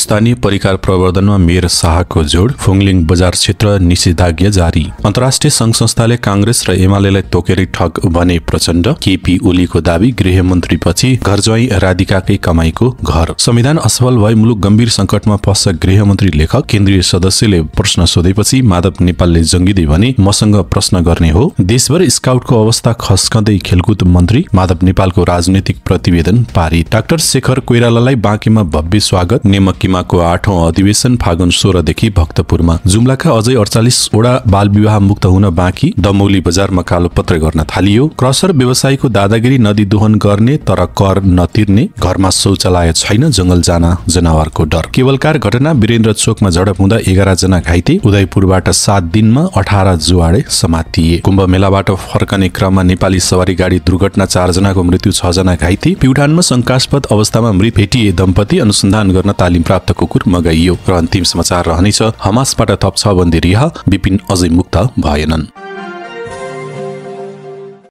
स्थानीय परिकार प्रवर्धनमा मेयर शाहको जोड, फुङलिङ बजार क्षेत्र निषेधाज्ञा जारी। अन्तर्राष्ट्रिय संघ संस्थाले कांग्रेस र एमालेलाई तोकेरै ठग भने प्रचण्ड। केपी ओलीको दावी, गृहमन्त्रीपछि घर ज्वाइँ राधिकाकै कमाईको घर। संविधान असफल भई मुलुक गम्भीर संकटमा पर्छ, गृहमन्त्री लेखक। केन्द्रीय सदस्यले प्रश्न सोधेपछि माधव नेपालले जङ्गिँदै भने मसँग प्रश्न गर्ने हो। देशभर स्काउटको अवस्था खस्कँदै, खेलकुद मन्त्री माधव नेपालको राजनैतिक प्रतिवेदन पारित। डाक्टर शेखर कोइरालालाई बाँकीमा भव्य स्वागत। नेमकिमाको 8औं अधिवेशन फागुन 16 देखि भक्तपुरमा। जुम्लाका अझै 48 वटा बाल विवाह मुक्त हुन बाँकी। दमौली बजारमा कालोपत्र गर्न थालियो। क्रसर व्यवसायीको दादागिरी, नदी दोहन गर्ने तर कर नतिर्ने। घरमा शौचालय छैन, जंगल जान जनावरको डर। केवलकार घटना, वीरेन्द्र चोकमा झडप हुँदा 11 जना घाइते। उदयपुरबाट 7 दिनमा 18 जुवाडे समातिए। कुम्भ मेलाबाट फर्कने क्रममा नेपाली सवारी गाडी दुर्घटना, 4 जनाको मृत्यु, 6 जना घाइते। प्युठानमा शंकास्पद अवस्थामा मृत भेटिए दम्पति, अनुसन्धान गर्न तालिम प्राप्त कुकुर मगाइयो। र अन्तिम समाचार रहनेछ, हमासबाट थप 6 बन्दी रिहा, विपिन अझै मुक्त भएनन्।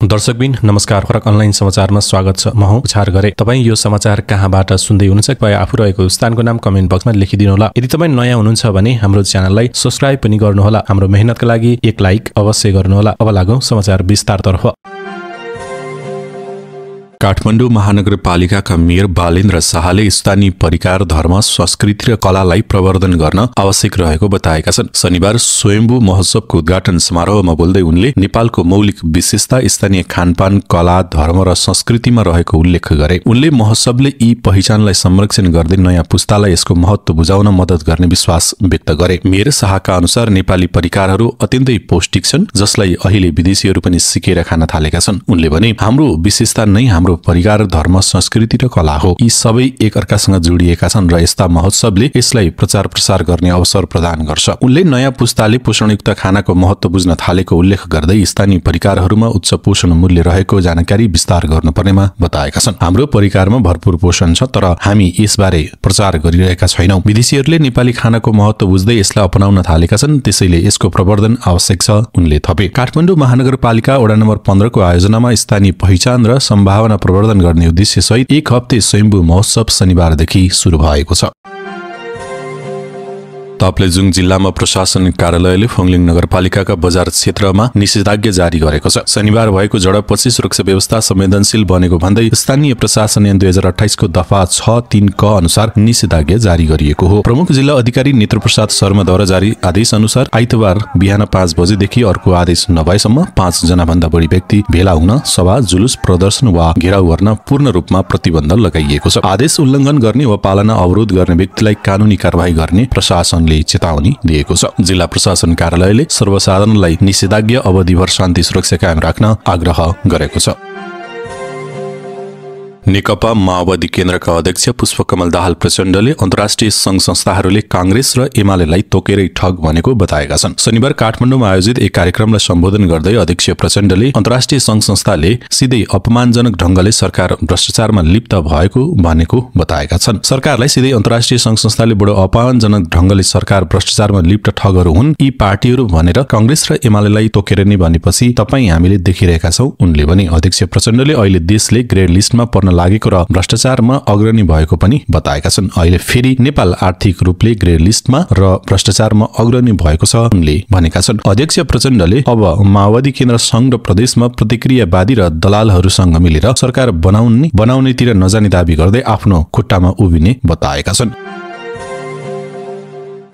दर्शकबिन नमस्कार, फरक अनलाइन समाचारमा स्वागत छ। म हुँ उछार गरे। तपाईँ यो समाचार कहाँबाट सुन्दै हुनुहुन्छ, कृपया आफू रहेको स्थानको नाम कमेन्ट बक्समा लेखिदिनुहोला। यदि तपाईँ नयाँ हुनुहुन्छ भने हाम्रो च्यानललाई सब्स्क्राइब पनि गर्नुहोला। हाम्रो मेहनतका लागि एक लाइक अवश्य गर्नुहोला। अब लागौं समाचार विस्तारतर्फ। काठमाडौँ महानगरपालिकाका मेयर बालेन्द्र शाहले स्थानीय परिकार, धर्म, संस्कृति र कलालाई प्रवर्धन गर्न आवश्यक रहेको बताएका छन्। शनिबार स्वयम्भू महोत्सवको उद्घाटन समारोहमा बोल्दै उनले नेपालको मौलिक विशेषता स्थानीय खानपान, कला, धर्म र संस्कृतिमा रहेको उल्लेख गरे। उनले महोत्सवले यी पहिचानलाई संरक्षण गर्दै नयाँ पुस्तालाई यसको महत्त्व बुझाउन मद्दत गर्ने विश्वास व्यक्त गरे। मेयर शाहका अनुसार नेपाली परिकारहरू अत्यन्तै पौष्टिक छन्, जसलाई अहिले विदेशीहरू पनि सिकेर खान थालेका छन्। उनले भने, हाम्रो विशेषता नै हाम्रो परिकार, धर्म, संस्कृति र कला हो। यी सबै एक अर्कासँग जोडिएका छन् र यस्ता महोत्सवले यसलाई प्रचार प्रसार गर्ने अवसर प्रदान गर्छ। उनले नयाँ पुस्ताले पोषणयुक्त खानाको महत्त्व बुझ्न थालेको उल्लेख गर्दै स्थानीय परिकारहरूमा उच्च पोषण मूल्य रहेको जानकारी विस्तार गर्नुपर्नेमा बताएका छन्। हाम्रो परिकारमा भरपूर पोषण छ, तर हामी यसबारे प्रचार गरिरहेका छैनौं। विदेशीहरूले नेपाली खानाको महत्त्व बुझ्दै यसलाई अपनाउन थालेका छन्, त्यसैले यसको प्रवर्धन आवश्यक छ, उनले थपे। काठमाडौँ महानगरपालिका वडा नम्बर 15 को आयोजनामा स्थानीय पहिचान र सम्भावना प्रवर्धन गर्ने उद्देश्य सहित एक हप्ते स्वयम्भू महोत्सव शनिबारदेखि सुरु भएको छ। ताप्लेजुङ जिल्लामा प्रशासन कार्यालयले फुङलिङ नगरपालिकाका बजार क्षेत्रमा निषेधाज्ञा जारी गरेको छ। शनिबार भएको झडपपछि सुरक्षा व्यवस्था संवेदनशील बनेको भन्दै स्थानीय प्रशासन ऐन 2028 को दफा 6(3) क अनुसार निषेधाज्ञा जारी गरिएको हो। प्रमुख जिल्ला अधिकारी नेत्रप्रसाद शर्माद्वारा जारी आदेश अनुसार आइतबार बिहान 5 बजेदेखि अर्को आदेश नभएसम्म 5 जना भन्दा बढी व्यक्ति भेला हुन, सभा, जुलुस, प्रदर्शन वा घेराउ गर्न पूर्ण रूपमा प्रतिबन्ध लगाइएको छ। आदेश उल्लङ्घन गर्ने वा पालना अवरोध गर्ने व्यक्तिलाई कानूनी कारबाही गर्ने प्रशासनले चेतावनी दिएको छ। जिल्ला प्रशासन कार्यालयले सर्वसाधारणलाई निषेधाज्ञा अवधिभर शान्ति सुरक्षा कायम राख्न आग्रह गरेको छ। नेकपा माओवादी केन्द्रका अध्यक्ष पुष्पकमल दाहाल प्रचण्डले अन्तर्राष्ट्रिय संघ संस्थाहरूले कांग्रेस र एमालेलाई तोकेरै ठग भनेको बताएका छन्। शनिबार काठमाडौँमा आयोजित एक कार्यक्रमलाई सम्बोधन गर्दै अध्यक्ष प्रचण्डले अन्तर्राष्ट्रिय संघ संस्थाले सिधै अपमानजनक ढंगले सरकार भ्रष्टाचारमा लिप्त भएको भनेको बताएका छन्। सरकारलाई सिधै अन्तर्राष्ट्रिय संघ संस्थाले बडो अपमानजनक ढंगले सरकार भ्रष्टाचारमा लिप्त ठगहरू हुन् यी पार्टीहरू भनेर कांग्रेस र एमालेलाई तोकेर नै भनेपछि तपाईँ हामीले देखिरहेका छौं, उनले भने। अध्यक्ष प्रचण्डले अहिले देशले ग्रे लिस्टमा पर्न लागेको र भ्रष्टाचारमा अग्रणी भएको पनि बताएका छन्। अहिले फेरि नेपाल आर्थिक रूपले ग्रे लिस्टमा र भ्रष्टाचारमा अग्रणी भएको छ, उनले भनेका छन्। अध्यक्ष प्रचण्डले अब माओवादी केन्द्र संघ र प्रदेशमा प्रतिक्रियावादी र दलालहरूसँग मिलेर सरकार बनाउनेतिर नजाने दावी गर्दै आफ्नो खुट्टामा उभिने बताएका छन्।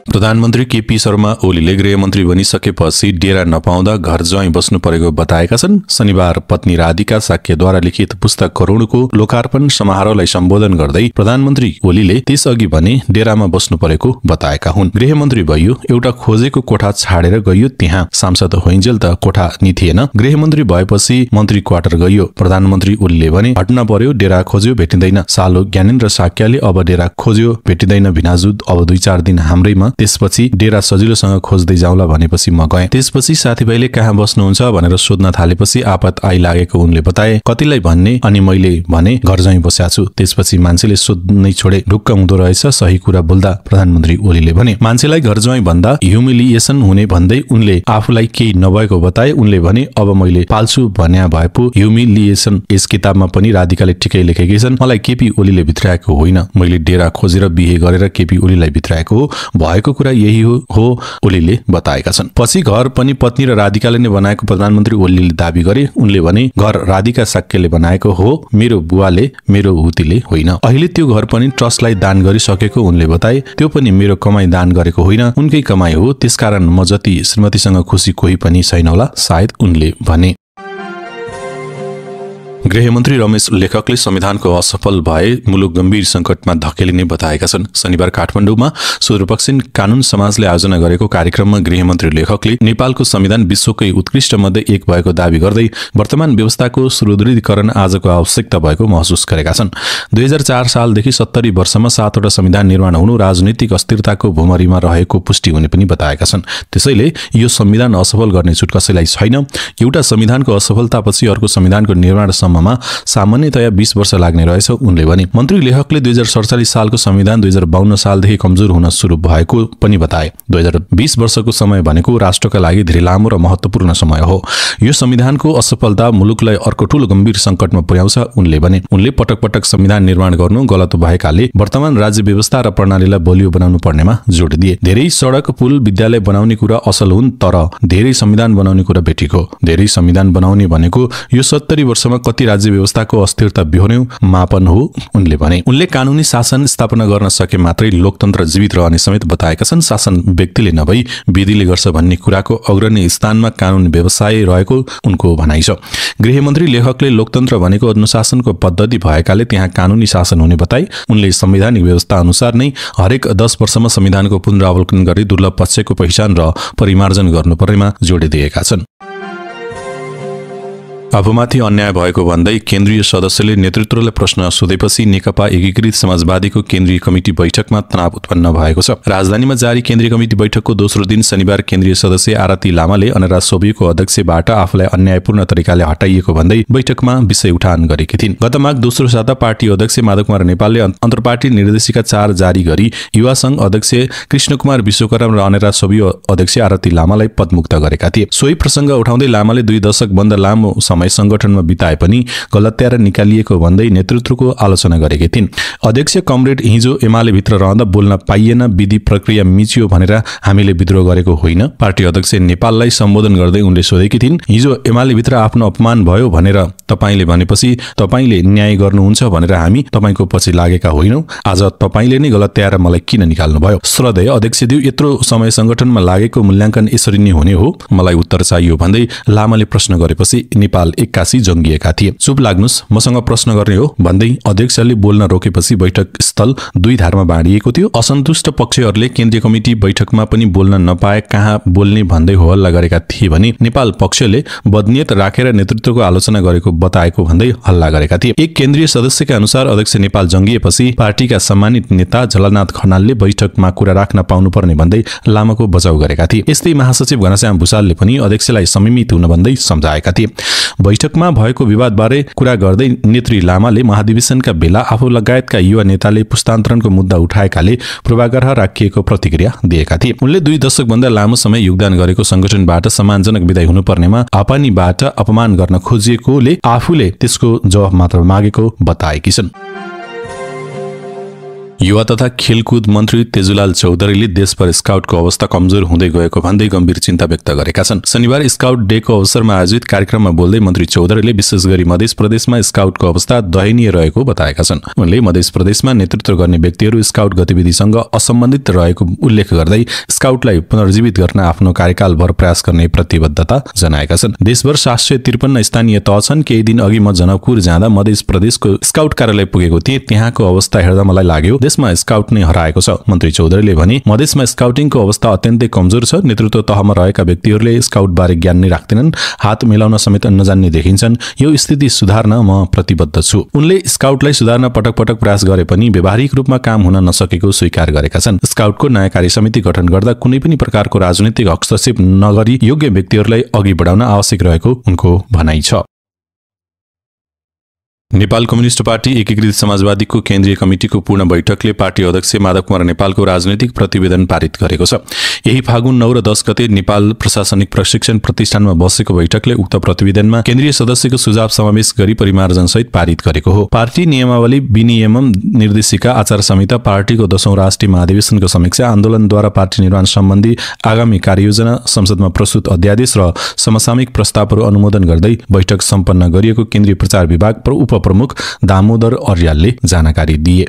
प्रधानमन्त्री केपी शर्मा ओलीले गृहमन्त्री बनिसकेपछि डेरा नपाउँदा घर ज्वाइँ बस्नु परेको बताएका छन्। शनिबार पत्नी राधिका साक्यद्वारा लिखित पुस्तक करुणको लोकार्पण समारोहलाई सम्बोधन गर्दै प्रधानमन्त्री ओलीले त्यसअघि भने डेरामा बस्नु परेको बताएका हुन्। गृहमन्त्री भइयो, एउटा खोजेको कोठा छाडेर गइयो, त्यहाँ सांसद होइन्जेल त कोठा नि थिएन। गृहमन्त्री भएपछि मन्त्री क्वार्टर गइयो। प्रधानमन्त्री ओलीले भने हट्न पर्यो, डेरा खोज्यो भेटिँदैन। सालो ज्ञानेन्द्र साक्यले अब डेरा खोज्यो भेटिँदैन भिनाजुद, अब 2-4 दिन हाम्रैमा त्यसपछि डेरा सजिलोसँग खोज्दै जाउँला भनेपछि म गएँ। त्यसपछि साथीभाइले कहाँ बस्नुहुन्छ भनेर सोध्न थालेपछि आपत आइलागेको उनले बताए। कतिलाई भन्ने अनि मैले भने घर जाई बस्या छु। त्यसपछि मान्छेले सोध्नै छोडे। ढुक्क हुँदो रहेछ सही कुरा बोल्दा प्रधानमन्त्री ओलीले भने। मान्छेलाई घर जाई भन्दा ह्युमिलिएसन हुने भन्दै उनले आफूलाई केही नभएको बताए। उनले भने अब मैले पाल्छु भन्या भए पो ह्युमिलिएसन यस किताबमा पनि राधिकाले ठिकै लेखेकी छन्। मलाई केपी ओलीले भित्राएको होइन, मैले डेरा खोजेर बिहे गरेर केपी ओलीलाई भित्राएको हो। भएको कुरा यही हो ओलीले बताएका छन्। पछि घर पनि पत्नी र राधिकाले नै बनाएको प्रधानमन्त्री ओलीले दाबी गरे। उनले भने घर राधिका साक्यले बनाएको हो, मेरो बुवाले मेरो हुतीले होइन। अहिले त्यो घर पनि ट्रस्टलाई दान गरिसकेको उनले बताए। त्यो पनि मेरो कमाई दान गरेको होइन, उनकै कमाई हो। त्यसकारण म जति श्रीमतीसँग खुसी कोही पनि छैन होला सायद उनले भने। गृहमन्त्री रमेश लेखकले संविधानको असफल भए मुलुक गम्भीर संकटमा धकेलिने बताएका छन्। शनिबार काठमाडौँमा सुदूरपश्चिम कानून समाजले आयोजना गरेको कार्यक्रममा गृहमन्त्री लेखकले नेपालको संविधान विश्वकै उत्कृष्ट मध्ये एक भएको दावी गर्दै वर्तमान व्यवस्थाको सुदृढीकरण आजको आवश्यकता भएको महसुस गरेका छन्। 2004 सालदेखि 70 वर्षमा 7 वटा संविधान निर्माण हुनु राजनीतिक अस्थिरताको भुमरीमा रहेको पुष्टि हुने पनि बताएका छन्। त्यसैले यो संविधान असफल गर्ने छुट कसैलाई छैन। एउटा संविधानको असफलतापछि अर्को संविधानको निर्माण सामान्यतया 20 वर्ष लाग्ने रहेछ उनले भने। मन्त्री लेखकले 2047 सालको संविधान 2052 सालदेखि कमजोर हुन सुरु भएको पनि बताए। 2020 वर्षको समय भनेको राष्ट्रका लागि धेरै लामो र महत्त्वपूर्ण समय हो। यो संविधानको असफलता मुलुकलाई अर्को ठूलो गम्भीर संकटमा पुर्याउँछ उनले भने। उनले पटक पटक संविधान निर्माण गर्नु गलत भएकाले वर्तमान राज्य व्यवस्था र प्रणालीलाई बलियो बनाउनु पर्नेमा जोड दिए। धेरै सडक पुल विद्यालय बनाउने कुरा असल हुन्, तर धेरै संविधान बनाउने कुरा बेठिक हो। धेरै संविधान बनाउने भनेको यो 70 वर्षमा कति राज्य व्यवस्थाको अस्थिरता बिहोर्ने मापन हो उनले भने। उनले कानूनी शासन स्थापना गर्न सके मात्रै लोकतन्त्र जीवित रहने समेत बताएका छन्। शासन व्यक्तिले नभई विधिले गर्छ भन्ने कुराको अग्रणी स्थानमा कानून व्यवसाय रहेको उनको भनाइ छ। गृहमन्त्री लेखकले लोकतन्त्र भनेको अनुशासनको पद्धति भएकाले त्यहाँ कानूनी शासन हुने बताए। उनले संवैधानिक व्यवस्था अनुसार नै हरेक 10 वर्षमा संविधानको पुनरावलोकन गरी दुर्लभ पक्षको पहिचान र परिमार्जन गर्नुपर्नेमा जोड दिएका छन्। आफूमाथि अन्याय भएको भन्दै केन्द्रीय सदस्यले नेतृत्वलाई प्रश्न सोधेपछि नेकपा एकीकृत समाजवादीको केन्द्रीय कमिटी बैठकमा तनाव उत्पन्न भएको छ। राजधानीमा जारी केन्द्रीय कमिटी बैठकको दोस्रो दिन शनिबार केन्द्रीय सदस्य आरती लामाले अनराज सोभिको अध्यक्षबाट आफूलाई अन्यायपूर्ण तरिकाले हटाइएको भन्दै बैठकमा विषय उठान गरेकी थिइन्। गत माघ दोस्रो साता पार्टी अध्यक्ष माधव कुमार नेपालले अन्तर्पार्टी निर्देशिका 4 जारी गरी युवा संघ अध्यक्ष कृष्णकुमार विश्वकर्म र अनराज सोभि अध्यक्ष आरती लामालाई पदमुक्त गरेका थिए। सोही प्रसंग उठाउँदै लामाले 2 दशक भन्दा लामो संगठनमा बिताए पनि गलत्याएर निकालिएको भन्दै नेतृत्वको आलोचना गरेकी थिइन्। अध्यक्ष कमरेड हिजो एमाले भित्र रहँदा बोल्न पाइएन, विधि प्रक्रिया मिचियो भनेर हामीले विद्रोह गरेको होइन। पार्टी अध्यक्ष नेपाललाई सम्बोधन गर्दै उनले सोधेकी थिइन्, हिजो एमाले भित्र आफ्नो अपमान भयो भनेर तपाईले भनेपछि तपाईले न्याय गर्नुहुन्छ भनेर हामी तपाईको पछि लागेका होइनौं। आज तपाईले नै गलत्याएर मलाई किन निकाल्नु भयो? श्रद्धेय अध्यक्षज्यू, यत्रो समय संगठनमा लागेको मूल्याङ्कन यसरी नै हुने हो? मलाई उत्तर चाहियो भन्दै लामाले प्रश्न गरेपछि नेपाल एक्कासी जंगिएका थिए। चुप लाग्नुस्, मसँग प्रश्न गर्ने हो भन्दै अध्यक्षले बोल्न रोकेपछि बैठक स्थल 2 धारमा बाँडिएको थियो। असन्तुष्ट पक्षहरूले केन्द्रीय कमिटी बैठकमा पनि बोल्न नपाए कहाँ बोल्ने भन्दै होहल्ला गरेका थिए भने नेपाल पक्षले बदनियत राखेर नेतृत्वको आलोचना गरेको बताएको भन्दै हल्ला गरेका थिए। एक केन्द्रीय सदस्यका अनुसार अध्यक्ष नेपाल जंगिएपछि पार्टीका सम्मानित नेता झलनाथ खनालले बैठकमा कुरा राख्न पाउनुपर्ने भन्दै लामाको बचाउ गरेका थिए। यस्तै महासचिव घनश्याम भुसालले पनि अध्यक्षलाई संयमित हुन भन्दै सम्झाएका थिए। बैठकमा भएको विवादबारे कुरा गर्दै नेत्री लामाले महाधिवेशनका बेला आफू लगायतका युवा नेताले पुस्तान्तरणको मुद्दा उठाएकाले पूर्वाग्रह राखिएको प्रतिक्रिया दिएका थिए। उनले 2 दशकभन्दा लामो समय योगदान गरेको संगठनबाट सम्मानजनक विदाई हुनुपर्नेमा आपानीबाट अपमान गर्न खोजिएकोले आफूले त्यसको जवाफ मात्र मागेको बताएकी छन्। युवा तथा खेलकुद मन्त्री तेजुलाल चौधरीले देशभर स्काउटको अवस्था कमजोर हुँदै गएको भन्दै गम्भीर चिन्ता व्यक्त गरेका छन्। शनिबार स्काउट डेको अवसरमा आयोजित कार्यक्रममा बोल्दै मन्त्री चौधरीले विशेष गरी मध्य प्रदेशमा स्काउटको अवस्था दयनीय रहेको बताएका छन्। उनले मध्य प्रदेशमा नेतृत्व गर्ने व्यक्तिहरू स्काउट गतिविधिसँग असम्बन्धित रहेको उल्लेख गर्दै स्काउटलाई पुनर्जीवित गर्न आफ्नो कार्यकालभर प्रयास गर्ने प्रतिबद्धता जनाएका छन्। देशभर 753 स्थानीय तह छन्। केही दिन अघि म जनकपुर जाँदा मध्य प्रदेशको स्काउट कार्यालय पुगेको थिएँ। त्यहाँको अवस्था हेर्दा मलाई लाग्यो मधेसमा स्काउट नै हराएको छ। मन्त्री चौधरीले भने मधेसमा स्काउटिङको अवस्था अत्यन्तै कमजोर छ। नेतृत्व तहमा रहेका व्यक्तिहरूले स्काउट बारे ज्ञान नै राख्दैनन्, हात मिलाउन समेत नजान्ने देखिन्छन्। यो स्थिति सुधार्न म प्रतिबद्ध छु। उनले स्काउटलाई सुधार्न पटक पटक प्रयास गरे पनि व्यावहारिक रूपमा काम हुन नसकेको स्वीकार गरेका छन्। स्काउटको नयाँ कार्यसमिति गठन गर्दा कुनै पनि प्रकारको राजनीतिक हस्तक्षेप नगरी योग्य व्यक्तिहरूलाई अघि बढाउन आवश्यक रहेको उनको भनाइ छ। नेपाल कम्युनिस्ट पार्टी एकीकृत समाजवादीको केन्द्रीय कमिटिको पूर्ण बैठकले पार्टी अध्यक्ष माधव कुमार नेपालको राजनैतिक प्रतिवेदन पारित गरेको छ। यही फागुन 9 र 10 गते नेपाल प्रशासनिक प्रशिक्षण प्रतिष्ठानमा बसेको बैठकले उक्त प्रतिवेदनमा केन्द्रीय सदस्यको सुझाव समावेश गरी परिमार्जनसहित पारित गरेको हो। पार्टी नियमावली विनियमन निर्देशिका आचार संहिता, पार्टीको 10औं राष्ट्रिय महाधिवेशनको समीक्षा, आन्दोलनद्वारा पार्टी निर्माण सम्बन्धी आगामी कार्ययोजना, संसदमा प्रस्तुत अध्यादेश र समसामयिक प्रस्तावहरू अनुमोदन गर्दै बैठक सम्पन्न गरिएको केन्द्रीय प्रचार विभाग प्रमुख दामोदर अर्यालले जानकारी दिए।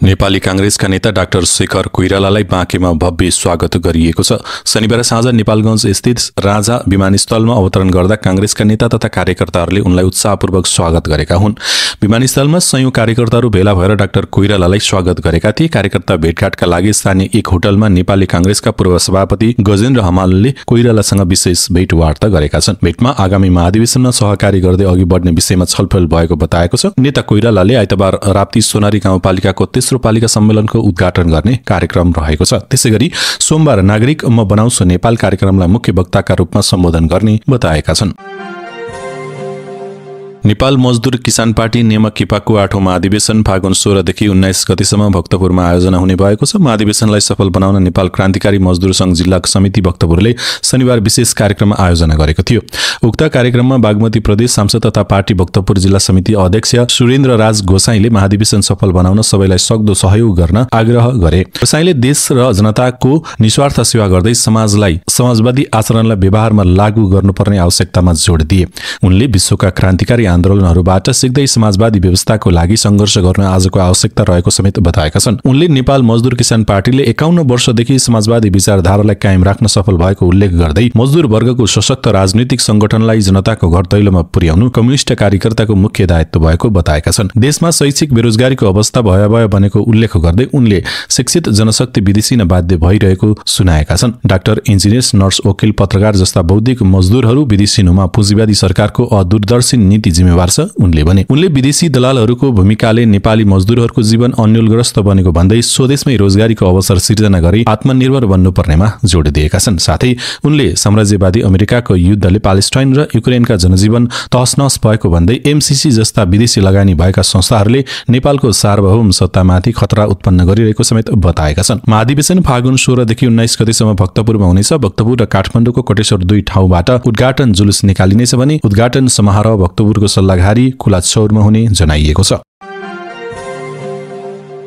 नेपाली कांग्रेसका नेता डाक्टर शेखर कोइरालालाई बाँकेमा भव्य स्वागत गरिएको छ। शनिबार साँझ नेपालगञ्ज स्थित राजा विमानस्थलमा अवतरण गर्दा कांग्रेसका नेता तथा कार्यकर्ताहरूले उनलाई उत्साहपूर्वक स्वागत गरेका हुन्। विमानस्थलमा सयौं कार्यकर्ताहरू भेला भएर डाक्टर कोइरालालाई स्वागत गरेका थिए। कार्यकर्ता भेटघाटका लागि स्थानीय एक होटलमा नेपाली कांग्रेसका पूर्व सभापति गजेन्द्र हमालले कोइरालासँग विशेष भेटवार्ता गरेका छन्। भेटमा आगामी महाधिवेशनमा सहकारी गर्दै अघि बढ्ने विषयमा छलफल भएको बताएको छ। नेता कोइरालाले आइतबार राप्ती सोनारी गाउँपालिकाको तेस्रो पालिका सम्मेलनको उद्घाटन गर्ने कार्यक्रम रहेको छ। त्यसैगरी सोमबार नागरिक म बनाउँछु नेपाल कार्यक्रमलाई मुख्य वक्ताका रूपमा सम्बोधन गर्ने बताएका छन्। नेपाल मजदुर किसान पार्टी नेमकिपाको 8औं महाधिवेशन फागुन 16 देखि 19 गतेसम्म भक्तपुरमा आयोजना हुने भएको छ। महाधिवेशनलाई सफल बनाउन नेपाल क्रान्तिकारी मजदुर संघ जिल्ला समिति भक्तपुरले शनिबार विशेष कार्यक्रम आयोजना गरेको थियो। उक्त कार्यक्रममा बागमती प्रदेश सांसद तथा पार्टी भक्तपुर जिल्ला समिति अध्यक्ष सुरेन्द्र राज गोसाईले महाधिवेशन सफल बनाउन सबैलाई सक्दो सहयोग गर्न आग्रह गरे। गोसाईले देश र जनताको निस्वार्थ सेवा गर्दै समाजलाई समाजवादी आचरणलाई व्यवहारमा लागू गर्नुपर्ने आवश्यकतामा जोड दिए। उनले विश्वका क्रान्तिकारी आन्दोलनहरूबाट सिक्दै समाजवादी व्यवस्थाको लागि सङ्घर्ष गर्न आजको आवश्यकता रहेको समेत बताएका छन्। उनले नेपाल मजदुर किसान पार्टीले 51 वर्षदेखि समाजवादी विचारधारालाई कायम राख्न सफल भएको उल्लेख गर्दै मजदुर वर्गको सशक्त राजनीतिक संगठनलाई जनताको घर दैलोमा पुर्याउनु कम्युनिस्ट कार्यकर्ताको मुख्य दायित्व भएको बताएका छन्। देशमा शैक्षिक बेरोजगारीको अवस्था भयावह बनेको उल्लेख गर्दै उनले शिक्षित जनशक्ति विदेशी बाध्य भइरहेको सुनाएका छन्। डाक्टर, इन्जिनियर, नर्स, वकिल, पत्रकार जस्ता बौद्धिक मजदुरहरू विदेशी हुनुमा पुँजीवादी सरकारको अदूरदर्शी नीति जिम्मेवार छ उनले भने। उनले विदेशी दलालहरूको भूमिकाले नेपाली मजदुरहरूको जीवन अन्यलग्रस्त बनेको भन्दै स्वदेशमै रोजगारीको अवसर सिर्जना गरी आत्मनिर्भर बन्नुपर्नेमा जोड दिएका छन्। साथै उनले साम्राज्यवादी अमेरिकाको युद्धले पालेस्टाइन र युक्रेनका जनजीवन तहसनहस भएको भन्दै एमसीसी जस्ता विदेशी लगानी भएका संस्थाहरूले नेपालको सार्वभौम सत्तामाथि खतरा उत्पन्न गरिरहेको समेत बताएका छन्। महाधिवेशन फागुन 16 देखि 19 गतेसम्म भक्तपुरमा हुनेछ। भक्तपुर र काठमाडौँको कोटेश्वर 2 ठाउँबाट उद्घाटन जुलुस निकालिनेछ भने उद्घाटन समारोह भक्तपुरको सल्लाघारी कुलाचौरमा हुने जनाइएको छ।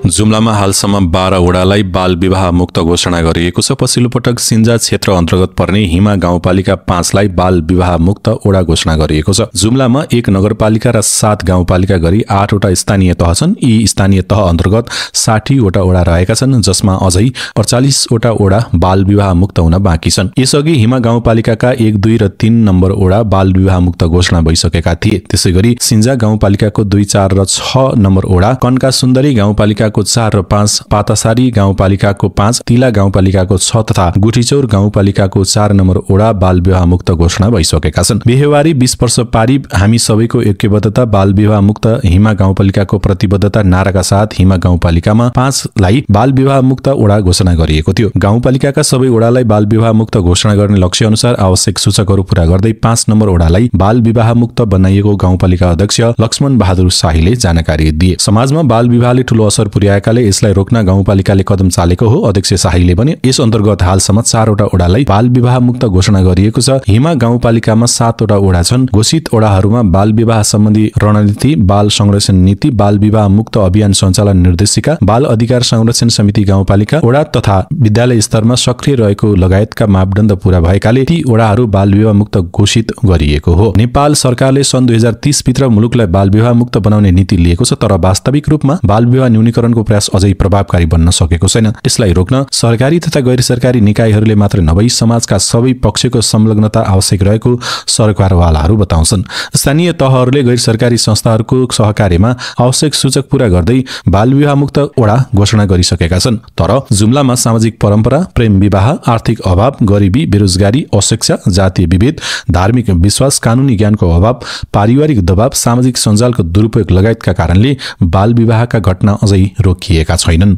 जुम्लामा हालसम्म 12 वडालाई बाल विवाह मुक्त घोषणा गरिएको छ। पछिल्लो पटक सिन्जा क्षेत्र अन्तर्गत पर्ने हिमा गाउँपालिका 5 लाई बाल विवाह मुक्त वडा घोषणा गरिएको छ। जुम्लामा 1 नगरपालिका र 7 गाउँपालिका गरी 8 वटा स्थानीय तह छन्। यी स्थानीय तह अन्तर्गत 60 वटा वडा रहेका छन्, जसमा अझै 48 वटा वडा बाल विवाह मुक्त हुन बाँकी छन्। यसअघि हिमा गाउँपालिकाका 1, 2 र 3 नम्बर वडा बाल विवाह मुक्त घोषणा भइसकेका थिए। त्यसैगरी सिन्जा गाउँपालिकाको 2, 4 र 6 नम्बर वडा, कन्का सुन्दरी गाउँपालिका 4 र 5, पातासारी गाउँपालिकाको 5, तिला गाउँपालिकाको 6 तथा गुठीचौर गाउँपालिकाको 4 नम्बर वडा बाल विवाह मुक्त घोषणा भइसकेका छन्। बिहेवारी 20 वर्ष पारी हामी सबैको ऐक्यबद्धता बाल विवाह मुक्त हिमा गाउँपालिकाको प्रतिबद्धता नाराका साथ हिमा गाउँपालिकामा 5 लाई बाल विवाह मुक्त वडा घोषणा गरिएको थियो। गाउँपालिकाका सबै वडालाई बाल विवाह मुक्त घोषणा गर्ने लक्ष्य अनुसार आवश्यक सूचकहरू पूरा गर्दै 5 नम्बर वडालाई बाल विवाह मुक्त बनाइएको गाउँपालिका अध्यक्ष लक्ष्मण बहादुर शाहीले जानकारी दिए। समाजमा बाल विवाहले ठूलो असर पुर्याएकाले यसलाई रोक्न गाउँपालिकाले कदम चालेको हो। अध्यक्ष शाहीले भने यस अन्तर्गत हालसम्म 4 वटा वडालाई बाल विवाह मुक्त घोषणा गरिएको छ। हिमा गाउँपालिकामा 7 वटा वडा छन्। घोषित वडाहरूमा बाल विवाह सम्बन्धी रणनीति, बाल संरक्षण नीति, बाल विवाह मुक्त अभियान सञ्चालन निर्देशिका, बाल अधिकार संरक्षण समिति गाउँपालिका वडा तथा विद्यालय स्तरमा सक्रिय रहेको लगायतका मापदण्ड पूरा भएकाले ती वडाहरू बाल विवाह मुक्त घोषित गरिएको हो। नेपाल सरकारले सन् 2030 भित्र मुलुकलाई बाल विवाह मुक्त बनाउने नीति लिएको छ, तर वास्तविक रूपमा बाल विवाह न्यूनीकरण सञ्चालनको प्रयास अझै प्रभावकारी बन्न सकेको छैन। यसलाई रोक्न सरकारी तथा गैर सरकारी निकायहरूले मात्र नभई समाजका सबै पक्षको संलग्नता आवश्यक रहेको सरकारवालाहरू बताउँछन्। स्थानीय तहहरूले गैर सरकारी संस्थाहरूको सहकार्यमा आवश्यक सूचक पूरा गर्दै बाल विवाह मुक्त वडा घोषणा गरिसकेका छन्। तर जुम्लामा सामाजिक परम्परा, प्रेम विवाह, आर्थिक अभाव, गरिबी, बेरोजगारी, अशिक्षा, जातीय विभेद, धार्मिक विश्वास, कानूनी ज्ञानको अभाव, पारिवारिक दबाव, सामाजिक सञ्जालको दुरुपयोग लगायतका कारणले बाल विवाहका घटना अझै रोकिएका छैनन्।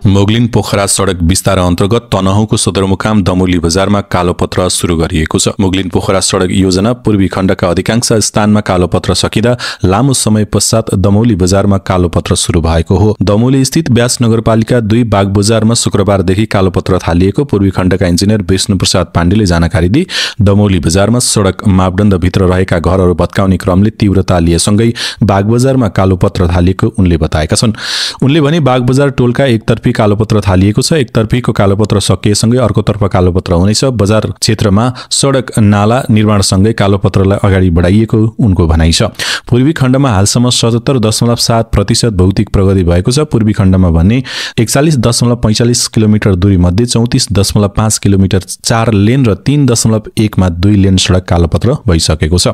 मोगलिन पोखरा सडक विस्तार अन्तर्गत तनहुँको सदरमुकाम दमौली बजारमा कालोपत्र शुरू गरिएको छ। मोगलिन पोखरा सडक योजना पूर्वी खण्डका अधिकांश स्थानमा कालोपत्र सकिँदा लामो समय पश्चात दमौली बजारमा कालोपत्र शुरू भएको हो। दमौली स्थित व्यास नगरपालिका 2 बाग बजारमा शुक्रबारदेखि कालोपत्र थालिएको पूर्वी खण्डका इन्जिनियर विष्णु प्रसाद पाण्डेले जानकारी दिए। दमौली बजारमा सडक मापदण्डभित्र रहेका घरहरू भत्काउने क्रमले तीव्रता लिएसँगै बाग बजारमा कालोपत्र थालिएको उनले बताएका छन्। उनले भने बाग बजार टोलका एकतर्फी कालोपत्र थालिएको छ। एकतर्फीको कालोपत्र सकिएसँगै अर्कोतर्फ कालोपत्र हुनेछ। बजार क्षेत्रमा सडक नाला निर्माणसँगै कालोपत्रलाई अगाडि बढाइएको उनको भनाइ छ। पूर्वी खण्डमा हालसम्म 77.7% भौतिक प्रगति भएको छ। पूर्वी खण्डमा भने 41.45 किलोमिटर दूरी मध्ये 34.5 किलोमिटर 4 लेन र 3.1 मा 2 लेन सडक कालोपत्र भइसकेको छ।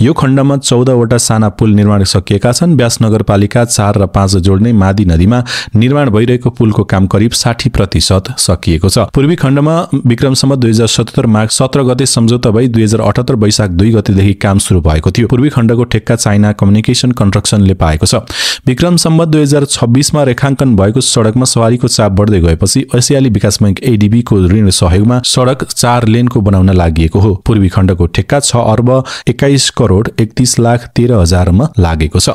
यो खण्डमा 14 वटा साना पुल निर्माण सकिएका छन्। व्यास नगरपालिका 4 र 5 जोड्ने मादी नदीमा निर्माण भइरहेको पुलको काम करिब 60% सकिएको छ। पूर्वी खण्डमा विक्रमसम्म 2077 माघ 17 गते सम्झौता भई 2078 वैशाख 2 गतेदेखि काम सुरु भएको थियो। पूर्वी खण्डको ठेक्का चाइना कम्युनिकेसन कन्स्ट्रक्सनले पाएको छ। विक्रमसम्म 2026 मा रेखाङ्कन भएको सडकमा सवारीको चाप बढ्दै गएपछि एसियाली विकास बैंक ADB को ऋण सहयोगमा सडक 4 लेनको बनाउन लागि हो। पूर्वी खण्डको ठेक्का 6 अर्ब 21 करोड 31,13,000 मा लागेको छ।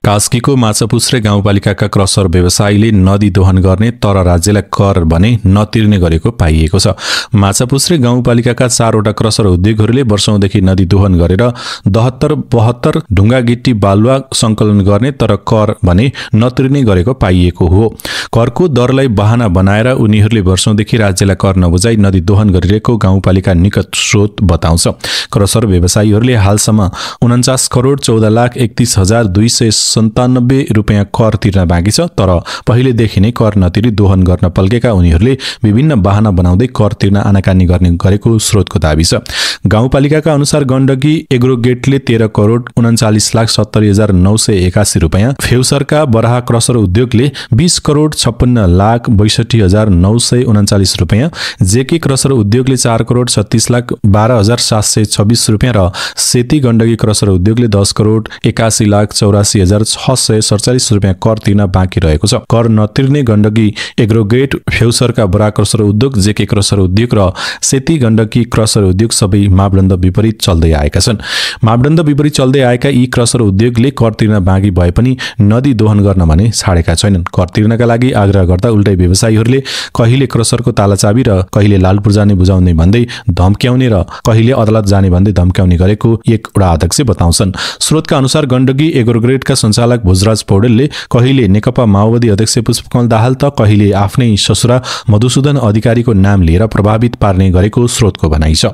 कास्कीको माछापुच्छ्रे गाउँपालिकाका क्रसर व्यवसायीले नदी दोहन गर्ने तर राज्यलाई कर भने नतिर्ने गरेको पाइएको छ। माछापुच्छ्रे गाउँपालिकाका 4 वटा क्रसर उद्योगहरूले वर्षौंदेखि नदी दोहन गरेर 72 ढुङ्गा गिट्टी बालुवा संकलन गर्ने तर कर भने नतिर्ने गरेको पाइएको हो। करको दरलाई बहाना बनाएर उनीहरूले वर्षौंदेखि राज्यलाई कर नबुझाइ नदी दोहन गरिरहेको गाउँपालिका निकट स्रोत बताउँछ। क्रसर व्यवसायीहरूले हालसम्म 49 करोड 14,31,297 रुपियाँ कर तिर्न बाँकी छ। तर पहिलेदेखि नै कर नतिरी दोहन गर्न पल्केका उनीहरूले विभिन्न बहाना बनाउँदै कर तिर्न आनाकानी गर्ने गरेको स्रोतको दाबी छ। गाउँपालिकाका अनुसार गण्डकी एग्रोगेटले 13 करोड 39,70,981 रुपियाँ, फेउसरका बराहा क्रसर उद्योगले 20 करोड 56,62,939 रुपियाँ, जेके क्रसर उद्योगले 4 करोड 36,12,726 रुपियाँ र सेती गण्डकी क्रसर उद्योगले 10 करोड 81,84,647 रुपियाँ कर तिर्न बाँकी रहेको छ। कर नतिर्ने गण्डकी एग्रोगेट, फेउसरका बराहा क्रसर उद्योग, जेके क्रसर उद्योग र सेती गण्डकी क्रसर उद्योग सबै मापदण्ड विपरीत चल्दै आएका छन्। मापदण्ड विपरीत चल्दै आएका यी क्रसर उद्योगले कर तिर्न बाँकी भए पनि नदी दोहन गर्न भने छाडेका छैनन्। कर तिर्नका लागि आग्रह गर्दा उल्टै व्यवसायीहरूले कहिले क्रसरको तालाचाबी र कहिले लालपुर जाने बुझाउने भन्दै धम्क्याउने र कहिले अदालत जाने भन्दै धम्क्याउने गरेको एक वडा अध्यक्ष बताउँछन्। स्रोतका अनुसार गण्डकी एग्रोग्रेडका सञ्चालक भोजराज पौडेलले कहिले नेकपा माओवादी अध्यक्ष पुष्पकमल दाहाल त कहिले आफ्नै ससुरा मधुसूदन अधिकारीको नाम लिएर प्रभावित पार्ने गरेको स्रोतको भनाइ छ।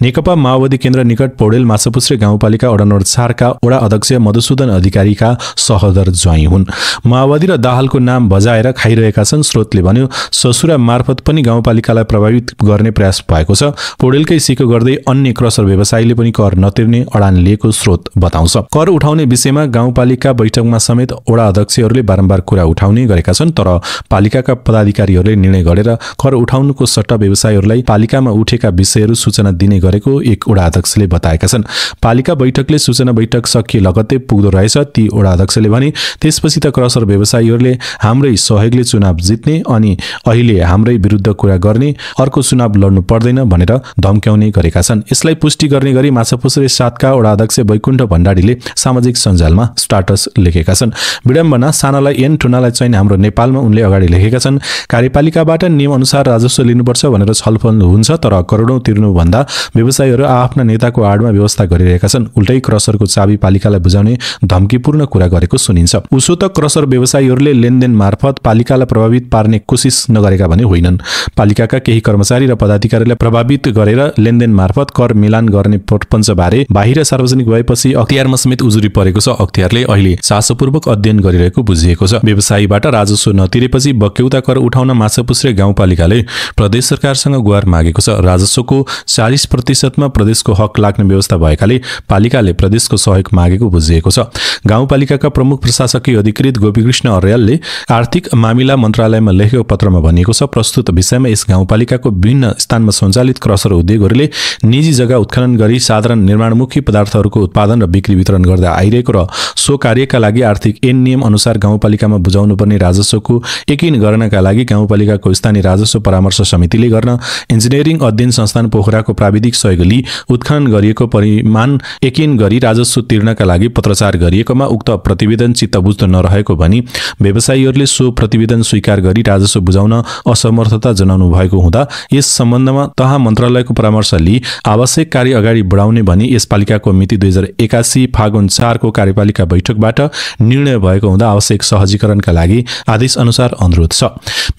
नेकपा माओवादी केन्द्र निकट पौडेल माछापुच्छ्रे गाउँपालिका वडा नम्बर 4 का वडा अध्यक्ष मधुसूदन अधिकारीका सहोदर ज्वाइँ हुन्। माओवादी र दाहालको नाम बजाएर खाइरहेका छन्। स्रोतले भन्यो ससुरा मार्फत पनि गाउँपालिकालाई प्रभावित गर्ने प्रयास भएको छ। पौडेलकै सिको गर्दै अन्य क्रसर व्यवसायीले पनि कर नतिर्ने अडान लिएको स्रोत बताउँछ। कर उठाउने विषयमा गाउँपालिका बैठकमा समेत वडा अध्यक्षहरूले बारम्बार कुरा उठाउने गरेका छन्। तर पालिकाका पदाधिकारीहरूले निर्णय गरेर कर उठाउनुको सट्टा व्यवसायीहरूलाई पालिकामा उठेका विषयहरू सूचना दिने गरेको एक वडा अध्यक्षले बताएका छन्। पालिका बैठकले सूचना बैठक सकिए लगत्तै पुग्दो रहेछ। ती वडा अध्यक्षले भने त्यसपछि त क्रसर व्यवसायीहरूले हाम्रै सहयोगले चुनाव जित्ने अनि अहिले हाम्रै विरुद्ध कुरा गर्ने, अर्को चुनाव लड्नु पर्दैन भनेर धम्क्याउने गरेका छन्। यसलाई पुष्टि गर्ने गरी माछापुच्छ्रे 7 का वडा अध्यक्ष वैकुण्ठ भण्डारीले सामाजिक सञ्जालमा स्टाटस लेखेका छन्। विडम्बना सानालाई एन ठुनालाई चाहिँ हाम्रो नेपालमा उनले अगाडि लेखेका छन्। कार्यपालिकाबाट नियम अनुसार राजस्व लिनुपर्छ भनेर छलफल हुन्छ तर करोडौं तिर्नुभन्दा व्यवसायीहरू आफ्ना नेताको आडमा व्यवस्था गरिरहेका छन्। उल्टै क्रसरको चाबी पालिकालाई बुझाउने धम्कीपूर्ण कुरा गरेको सुनिन्छ। उसो त क्रसर व्यवसायीहरूले लेनदेन मार्फत पालिकालाई प्रभावित पार्ने कोसिस नगरेका भने होइनन्। पालिकाका केही कर्मचारी र पदाधिकारीलाई प्रभावित गरेर लेनदेन मार्फत कर मिलान गर्ने प्रपञ्चबारे बाहिर सार्वजनिक भएपछि अख्तियारमा समेत उजुरी परेको छ। अख्तियारले अहिले चासोपूर्वक अध्ययन गरिरहेको बुझिएको छ। व्यवसायीबाट राजस्व नतिरेपछि बक्यौता कर उठाउन माछापुच्छ्रे गाउँपालिकाले प्रदेश सरकारसँग गुहार मागेको छ। राजस्वको 40% प्रदेशको हक लाग्ने व्यवस्था भएकाले पालिकाले प्रदेशको सहयोग मागेको बुझिएको छ। गाउँपालिकाका प्रमुख प्रशासकीय अधिकृत गोपीकृष्ण अर्यालले आर्थिक मामिला मन्त्रालयमा लेखेको पत्रमा भनिएको छ, प्रस्तुत विषयमा यस गाउँपालिकाको विभिन्न स्थानमा सञ्चालित क्रसर उद्योगहरूले निजी जग्गा उत्खनन गरी साधारण निर्माणमुखी पदार्थहरूको उत्पादन र बिक्री वितरण गर्दै आइरहेको र सो कार्यका लागि आर्थिक ऐन नियम अनुसार गाउँपालिकामा बुझाउनुपर्ने राजस्वको यकिन गर्नका लागि गाउँपालिकाको स्थानीय राजस्व परामर्श समितिले गर्न इन्जिनियरिङ अध्ययन संस्थान पोखराको प्राविधिक सहयोग लिई उत्खनन गरिएको परिमाण यकिन गरी राजस्व तिर्नका लागि पत्रचार गरिएकोमा उक्त प्रतिवेदन चित्तबुझ्दो नरहेको भनी व्यवसायीहरूले सो प्रतिवेदन स्वीकार गरी राजस्व बुझाउन असमर्थता जनाउनु भएको हुँदा यस सम्बन्धमा तह मन्त्रालयको परामर्श लिई आवश्यक कार्य अगाडि बढाउने भनी यस पालिकाको मिति 2081 फागुन 4 को कार्यपालिका बैठकबाट निर्णय भएको हुँदा आवश्यक सहजीकरणका लागि आदेश अनुसार अनुरोध छ।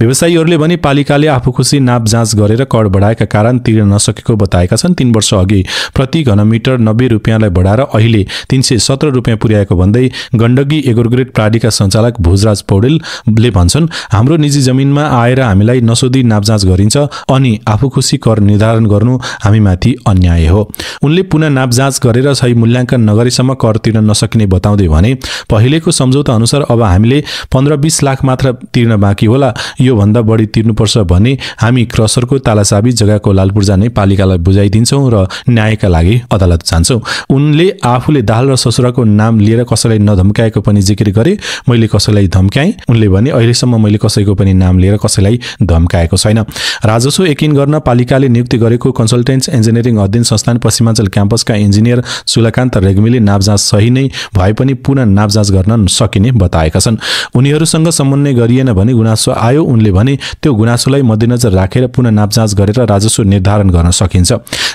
व्यवसायीहरूले भने पालिकाले आफू खुसी नाप जाँच गरेर कर बढाएका कारण तिर्न नसकेको बताएका छन्। 3 वर्ष अघि प्रति घनमिटर 90 रुपियाँलाई बढाएर अहिले 317 रुपियाँ पुर्याएको भन्दै गण्डकी एग्रोग्रेड प्राधिका सञ्चालक भोजराज पौडेलले भन्छन्, हाम्रो निजी जमिनमा आएर हामीलाई नसोधी नापजाँच गरिन्छ अनि आफू खुसी कर निर्धारण गर्नु हामीमाथि अन्याय हो। उनले पुनः नापजाँच गरेर सही मूल्याङ्कन नगरेसम्म कर तिर्न नसकिने बताउँदै भने पहिलेको सम्झौता अनुसार अब हामीले 15-20 लाख मात्र तिर्न बाँकी होला, यो भन्दा बढी तिर्नुपर्छ भने हामी क्रसरको तालाचाबी जग्गाको लालपूर्जा नै पालिकालाई बुझाइदिन्छौँ र न्यायका लागि अदालत जान्छौँ। उनले आफूले दाहाल र ससुराको नाम लिएर कसैलाई नधम्काएको पनि जिकिर गरे। मैले कसैलाई धम्काएँ, उनले भने अहिलेसम्म मैले कसैको पनि नाम लिएर कसैलाई धम्काएको छैन। राजस्व यकिन गर्न पालिकाले नियुक्ति गरेको कन्सल्टेन्ट्स इन्जिनियरिङ अध्ययन संस्थान पश्चिमाञ्चल क्याम्पसका इन्जिनियर सुलकान्त रेग्मीले नापजाँच सही नै भए पनि पुनः नापजाँच गर्न सकिने बताएका छन्। उनीहरूसँग समन्वय गरिएन भने गुनासो आयो। उनले भने त्यो गुनासोलाई मध्यनजर राखेर पुनः नापजाँच गरेर राजस्व निर्धारण गर्न सकिन्छ।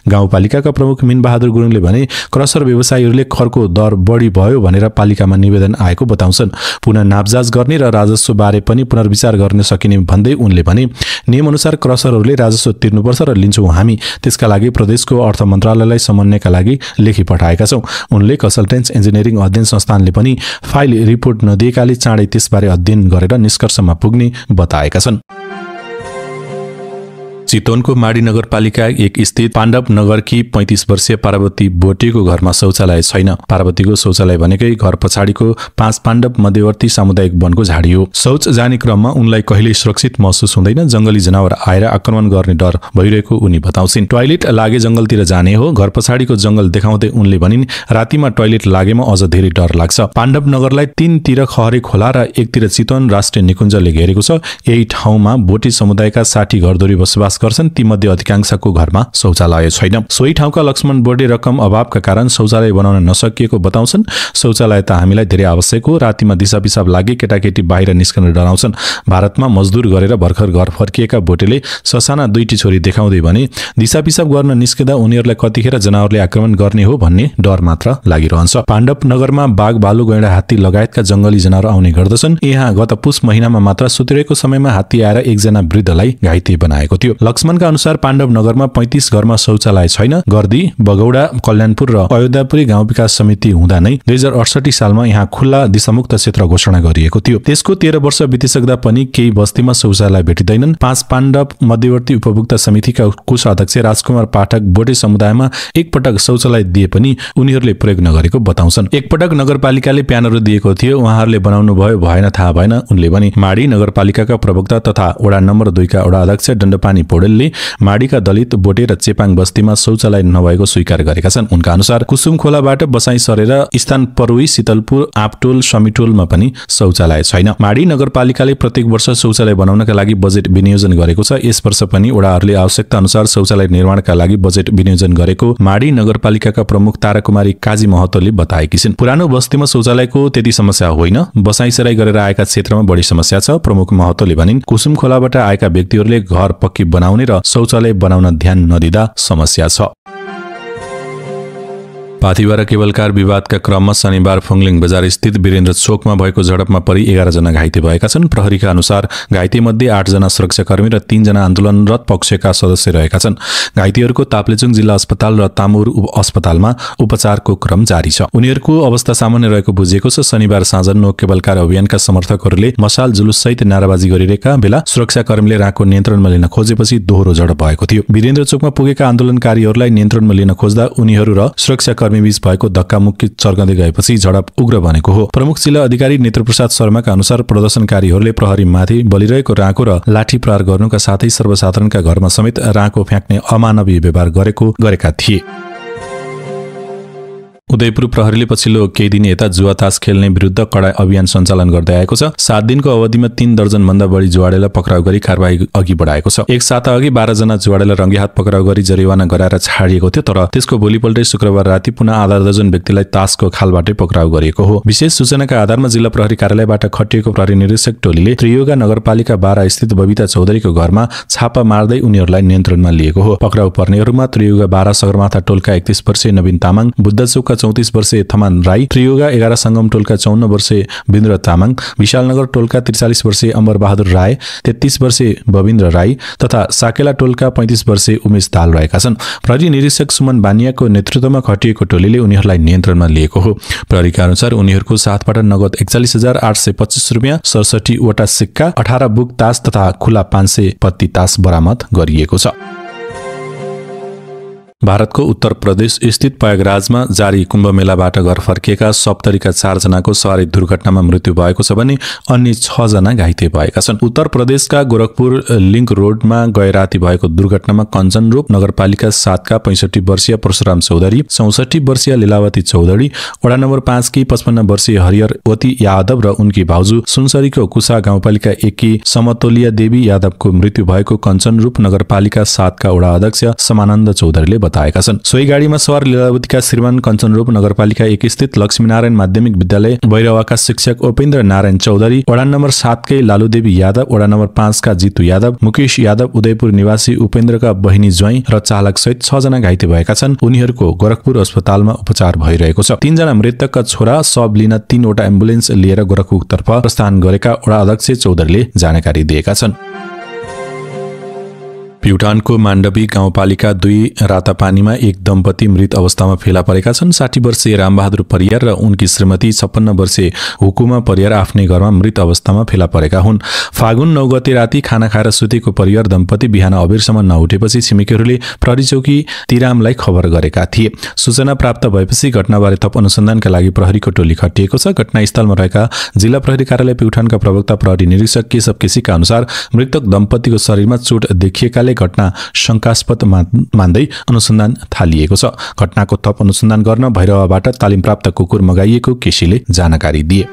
गाउँपालिकाका प्रमुख मिनबहादुर गुरुङले भने क्रसर व्यवसायीहरूले करको दर बढी भयो भनेर पालिकामा निवेदन आएको बताउँछन्। पुनः नापजाँच गर्ने र राजस्व बारे पनि पुनर्विचार गर्न सकिने भन्दै उनले भने नियमअनुसार क्रसरहरूले राजस्व तिर्नुपर्छ र लिन्छौँ हामी, त्यसका लागि प्रदेशको अर्थ मन्त्रालयलाई समन्वयका लागि लेखी पठाएका छौँ। उनले कन्सल्टेन्ट्स इन्जिनियरिङ अध्ययन संस्थानले पनि फाइल रिपोर्ट नदिएकाले चाँडै त्यसबारे अध्ययन गरेर निष्कर्षमा पुग्ने बताएका छन्। चितवनको माडी नगरपालिका 1 स्थित पाण्डव नगरकी 35 वर्षीय पार्वती बोटेको घरमा शौचालय छैन। पार्वतीको शौचालय भनेकै घर पछाडिको 5 पाण्डव मध्यवर्ती सामुदायिक वनको झाडी हो। शौच जाने क्रममा उनलाई कहिल्यै सुरक्षित महसुस हुँदैन। जंगली जनावर आएर आक्रमण गर्ने डर भइरहेको उनी बताउँछिन्। टोयलेट लागे जंगलतिर जाने हो। घर पछाडिको जंगल देखाउँदै उनले भनिन्, रातिमा टोयलेट लागेमा अझ धेरै डर लाग्छ। पाण्डव नगरलाई 3 तिर खहरे खोला र 1 तिर चितवन राष्ट्रिय निकुञ्जले घेरेको छ। यही ठाउँमा बोटे समुदायका 60 घरधुरी बसोबास गर्छन्। तीमध्ये अधिकांशको घरमा शौचालय छैन। सोही ठाउँका लक्ष्मण बोर्डे रकम अभावका कारण शौचालय बनाउन नसकिएको बताउँछन्। शौचालय त हामीलाई धेरै आवश्यक हो। रातिमा दिशा पिसाब लागे केटाकेटी बाहिर निस्कन डराउँछन्। भारतमा मजदुर गरेर भर्खर घर फर्किएका बोटेले ससाना 2टी छोरी देखाउँदै भने दिशा पिसाब गर्न निस्किँदा उनीहरूलाई कतिखेर जनावरले आक्रमण गर्ने हो भन्ने डर मात्र लागिरहन्छ। पाण्डव नगरमा बाघ, भालु, गैंडा, हात्ती लगायतका जंगली जनावर आउने गर्दछन्। यहाँ गत पुष महिनामा मात्र सुतिरहेको समयमा हात्ती आएर एकजना वृद्धलाई घाइते बनाएको थियो। लक्ष्मणका अनुसार पाण्डव नगरमा 35 घरमा शौचालय छैन। गर्दी, बगौडा, कल्याणपुर र अयोध्यापुरी गाउँ विकास समिति हुँदा नै 2068 सालमा यहाँ खुल्ला दिशामुक्त क्षेत्र घोषणा गरिएको थियो। त्यसको 13 वर्ष बितिसक्दा पनि केही बस्तीमा शौचालय भेटिँदैनन्। 5 पाण्डव मध्यवर्ती उपभोक्ता समितिका कोषाध्यक्ष राजकुमार पाठक बोटे समुदायमा एकपटक शौचालय दिए पनि उनीहरूले प्रयोग नगरेको बताउँछन्। एकपटक नगरपालिकाले प्यानहरू दिएको थियो, उहाँहरूले बनाउनु भयो भएन थाहा भएन। उनले भने माडी नगरपालिकाका प्रवक्ता तथा वडा नम्बर 2 का वडा अध्यक्ष दण्डपानी पौडेलले माडीका दलित, बोटे र चेपाङ बस्तीमा शौचालय नभएको स्वीकार गरेका छन्। उनका अनुसार कुसुम खोलाबाट बसाई सरेर स्थान परुई, शीतलपुर, आँपटोल, समिटोलमा पनि शौचालय छैन। माडी नगरपालिकाले प्रत्येक वर्ष शौचालय बनाउनका लागि बजेट विनियोजन गरेको छ। यस वर्ष पनि वडाहरूले आवश्यकता अनुसार शौचालय निर्माणका लागि बजेट विनियोजन गरेको माडी नगरपालिकाका प्रमुख ताराकुमारी काजी महतोले बताएकी छिन्। पुरानो बस्तीमा शौचालयको त्यति समस्या होइन, बसाइसराई गरेर आएका क्षेत्रमा बढी समस्या छ। प्रमुख महतोले भनिन्, कुसुम खोलाबाट आएका व्यक्तिहरूले घर पक्की बनाउने र शौचालय बनाउन ध्यान नदिँदा समस्या छ। पाथिभा र केबलकार विवादका क्रममा शनिबार फुङलिङ बजार स्थित वीरेन्द्र चोकमा भएको झडपमा परि 11 जना घाइते भएका छन्। प्रहरीका अनुसार घाइते मध्ये 8 जना सुरक्षाकर्मी र 3 जना आन्दोलनरत पक्षका सदस्य रहेका छन्। घाइतेहरूको ताप्लेजुङ जिल्ला अस्पताल र तामुर अस्पतालमा उपचारको क्रम जारी छ। उनीहरूको अवस्था सामान्य रहेको बुझिएको छ। शनिबार साँझ नो केबलकार अभियानका समर्थकहरूले मशाल जुलुससहित नाराबाजी गरिरहेका बेला सुरक्षाकर्मीले रागको नियन्त्रणमा लिन खोजेपछि दोहोरो झडप भएको थियो। वीरेन्द्र चोकमा पुगेका आन्दोलनकारीहरूलाई नियन्त्रणमा लिन खोज्दा उनीहरू र सुरक्षाकर्मी बीच भएको धक्कामुक्की चर्कँदै गएपछि झडप उग्र बनेको हो। प्रमुख जिल्ला अधिकारी नेत्रप्रसाद शर्माका अनुसार प्रदर्शनकारीहरूले प्रहरीमाथि बलिरहेको राँको र लाठी प्रहार गर्नुका साथै सर्वसाधारणका घरमा समेत राँको फ्याँक्ने अमानवीय व्यवहार गरेका थिए। उदयपुर प्रहरीले पछिल्लो केही दिन यता जुवा तास खेल्ने विरुद्ध कडाई अभियान सञ्चालन गर्दै आएको छ। 7 दिनको अवधिमा 3 दर्जन भन्दा बढी जुवाडेलाई पक्राउ गरी कारबाही अघि बढाएको छ। एक साता अघि 12 जना जुवाडेलाई रंगेहात पक्राउ गरी जरिवाना गराएर छाडिएको थियो, तर त्यसको भोलिपल्टै शुक्रबार राति पुनः आधा दर्जन व्यक्तिलाई तासको खालबाटै पक्राउ गरिएको हो। विशेष सूचनाका आधारमा जिल्ला प्रहरी कार्यालयबाट खटिएको प्रहरी निरीक्षक टोलीले त्रियुगा नगरपालिका 12 स्थित बबिता चौधरीको घरमा छापा मार्दै उनीहरूलाई नियन्त्रणमा लिएको हो। पक्राउ पर्नेहरूमा त्रियुगा 12 सगरमाथा टोलका 31 वर्षीय नवीन तामाङ, बुद्धचौकका 34 वर्षीय थमान राई, त्रियुगा 11 संगम टोलका 54 वर्षीय बिन्द्र तामाङ, विशालनगर टोलका 43 वर्षीय अमर बहादुर राय, 33 वर्षीय बबिन्द्र राई तथा साकेला टोलका 35 वर्षीय उमेश दाल रहेका छन्। प्रहरी निरीक्षक सुमन बानियाको नेतृत्वमा खटिएको टोलीले उनीहरूलाई नियन्त्रणमा लिएको हो। प्रहरीका अनुसार उनीहरूको साथबाट नगद 41,825 रुपियाँ, 67 वटा सिक्का, 18 बुक तास तथा खुला 500 पत्ती तास बरामद गरिएको छ। भारतको उत्तर प्रदेश स्थित प्रयागराजमा जारी कुम्भ मेलाबाट घर फर्किएका 70 4 जनाको सवारी दुर्घटनामा मृत्यु भएको छ भने अन्य 6 जना घाइते भएका छन्। उत्तर प्रदेशका गोरखपुर लिङ्क रोडमा गए राति भएको दुर्घटनामा कञ्चनरूप नगरपालिका 7 का 65 वर्षीय परशुराम चौधरी, 64 वर्षीय लीलावती चौधरी, वडा नम्बर 5 की 55 वर्षीय हरिहरवती यादव र उनकी भाउजू सुनसरीको कुसा गाउँपालिका 1 की समतोलिया देवी यादवको मृत्यु भएको कञ्चनरूप नगरपालिका 7 का वडा अध्यक्ष समानन्द चौधरीले बताएका छन्। सोही गाडीमा सवार लीलावतीका श्रीमान कञ्चनरूप नगरपालिका 1 स्थित लक्ष्मीनारायण माध्यमिक विद्यालय भैरवाका शिक्षक उपेन्द्र नारायण चौधरी, वडा नम्बर 7 कै लालुदेवी यादव, वडा नम्बर 5 का जितु यादव, मुकेश यादव, उदयपुर निवासी उपेन्द्रका बहिनी ज्वाइँ र चालक सहित 6 जना घाइते भएका छन्। उनीहरूको गोरखपुर अस्पतालमा उपचार भइरहेको छ। 3 जना मृतकका छोरा शव लिन 3 वटा एम्बुलेन्स लिएर गोरखपुरतर्फ प्रस्थान गरेका वडा अध्यक्ष चौधरीले जानकारी दिएका छन्। प्युठानको माण्डवी गाउँपालिका 2 रातापानीमा एक दम्पति मृत अवस्थामा फेला परेका छन्। 60 वर्षीय रामबहादुर परियार र उनकी श्रीमती 56 वर्षीय हुकुमा परियार आफ्नै घरमा मृत अवस्थामा फेला परेका हुन्। फागुन 9 गते राति खाना खाएर सुतेको परियार दम्पति बिहान अबेरसम्म नउठेपछि छिमेकीहरूले प्रहरी चौकी तिरामलाई खबर गरेका थिए। सूचना प्राप्त भएपछि घटनाबारे थप अनुसन्धानका लागि प्रहरीको टोली खटिएको छ। घटनास्थलमा रहेका जिल्ला प्रहरी कार्यालय प्युठानका प्रवक्ता प्रहरी निरीक्षक केशव केसीका अनुसार मृतक दम्पतिको शरीरमा चोट देखिएकाले घटना शंकास्पद मान्दै अनुसन्धान थालिएको छ। घटनाको थप अनुसन्धान गर्न भैरवाबाट तालिम प्राप्त कुकुर मगाइएको केसीले जानकारी दिए।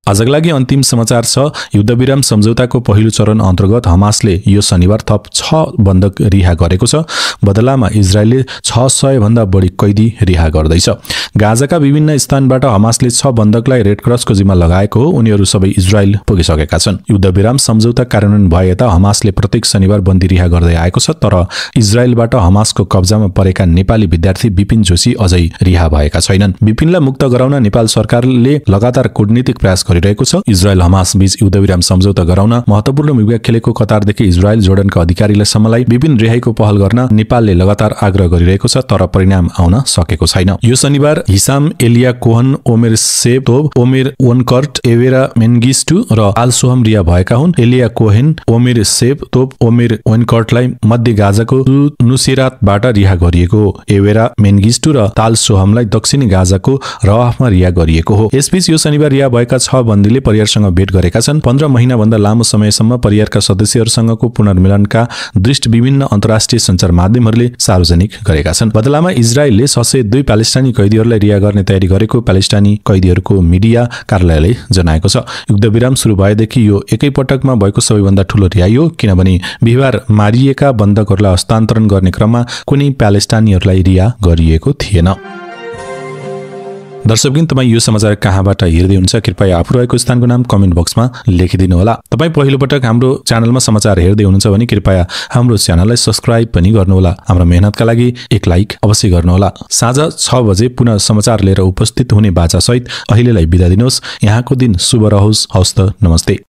आजका लागि अन्तिम समाचार छ। युद्धविराम सम्झौताको पहिलो चरण अन्तर्गत हमासले यो शनिबार थप 6 बन्दक रिहा गरेको छ। बदलामा इजरायलले 600 भन्दा बढी कैदी रिहा गर्दैछ। गाजाका विभिन्न स्थानबाट हमासले 6 बन्दकलाई रेड क्रसको जिम्मा लगाएको हो। उनीहरू सबै इजरायल पुगिसकेका छन्। युद्धविराम सम्झौता कार्यान्वयन भए यता हमासले प्रत्येक शनिबार बन्दी रिहा गर्दै आएको छ, तर इजरायलबाट हमासको कब्जामा परेका नेपाली विद्यार्थी विपिन जोशी अझै रिहा भएका छैनन्। विपिनलाई मुक्त गराउन नेपाल सरकारले लगातार कूटनीतिक प्रयास गरिरहेको छ। इजरायल हमास बीच युद्धविराम सम्झौता गराउन महत्वपूर्ण भूमिका खेलेको कतारदेखि इजरायल जोर्डनका अधिकारीलाई सम्मलाई विपिन रिहाईको पहल गर्न नेपालले लगातार आग्रह गरिरहेको छ, तर परिणाम आउन सकेको छैन। यो शनिबार हिसाम एलिया कोहन, ओमेर सेतोब, ओमेर वनकर्ट, एवेरा मेन्गिस्टु र आल सोहम रिहा भएका हुन्। एलिया कोहेन, ओमेर सेतोब, ओमेर वनकर्टलाई मध्य गाजाको नुसिरातबाट रिहा गरिएको हो। एवेरा मेन्गिस्टु र ताल सोहमलाई दक्षिणी गाजाको रवाफमा रिहा गरिएको हो। यसबीच यो शनिबार रिहा भएका 6 बन्दीले परिवारसँग भेट गरेका छन्। 15 महिनाभन्दा लामो समयसम्म परिवारका सदस्यहरूसँगको पुनर्मिलनका दृष्टि विभिन्न अन्तर्राष्ट्रिय सञ्चार माध्यमहरूले सार्वजनिक गरेका छन्। बदलामा इजरायलले 602 प्यालेस्टाइनी कैदीहरूलाई रिहा गर्ने तयारी गरेको प्यालेस्टाइनी कैदीहरूको मिडिया कार्यालयले जनाएको छ। युद्धविराम सुरु भएदेखि यो एकैपटकमा भएको सबैभन्दा ठूलो रिहाई हो, किनभने बिहिबार मारिएका बन्दकहरूलाई हस्तान्तरण गर्ने क्रममा कुनै प्यालेस्टाइनीहरूलाई रिहा गरिएको थिएन। दर्शकबिन तपाईँ यो समाचार कहाँबाट हेर्दै हुनुहुन्छ कृपया आफू रहेको स्थानको नाम कमेन्ट बक्समा लेखिदिनु होला। तपाईँ पहिलोपटक हाम्रो च्यानलमा समाचार हेर्दै हुनुहुन्छ भने कृपया हाम्रो च्यानललाई सब्स्क्राइब पनि गर्नुहोला। हाम्रो मेहनतका लागि एक लाइक अवश्य गर्नुहोला। साँझ 6 बजे पुनः समाचार लिएर उपस्थित हुने बाचासहित अहिलेलाई बिदा दिनुहोस्। यहाँको दिन शुभ रहोस्। हवस् त, नमस्ते।